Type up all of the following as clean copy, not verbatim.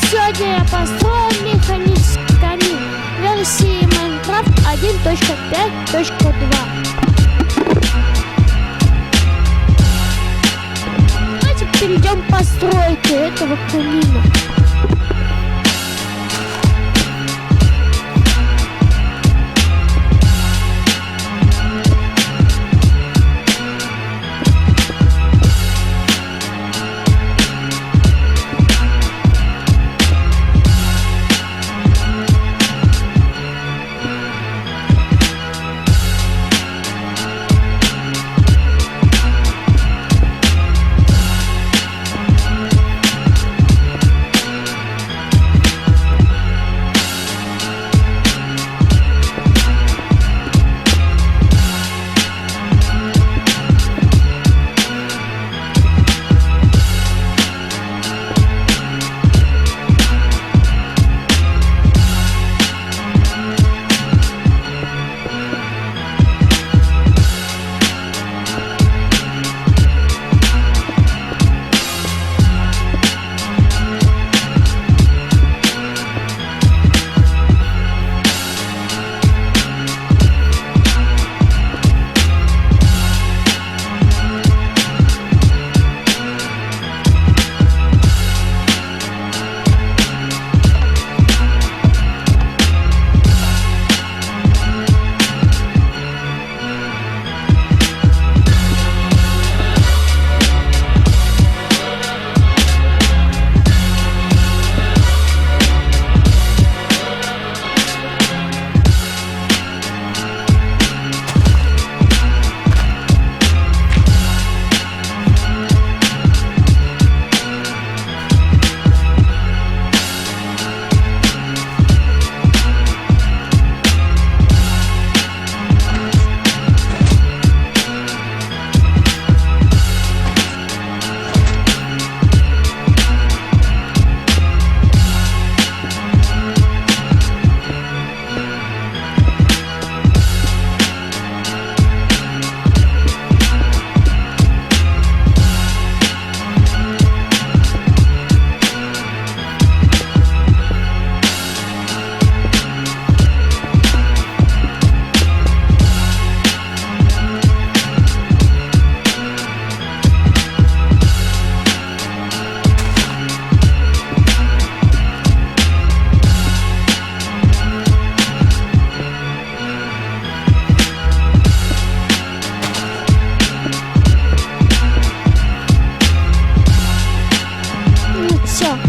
сегодня я построю механический камин в версии Minecraft 1.5.2. Давайте перейдем к постройке этого камина.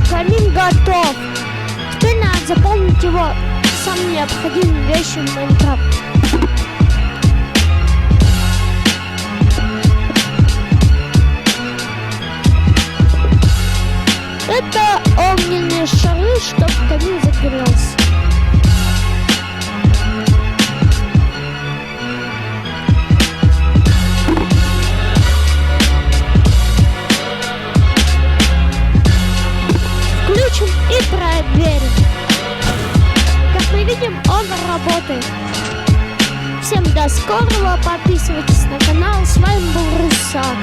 Камин готов. Теперь надо заполнить его самыми необходимыми вещами в Майнкрафт. Это огненные шары, чтобы камин загорелся. И проверим. Как мы видим, он работает. Всем до скорого. Подписывайтесь на канал. С вами был Русак.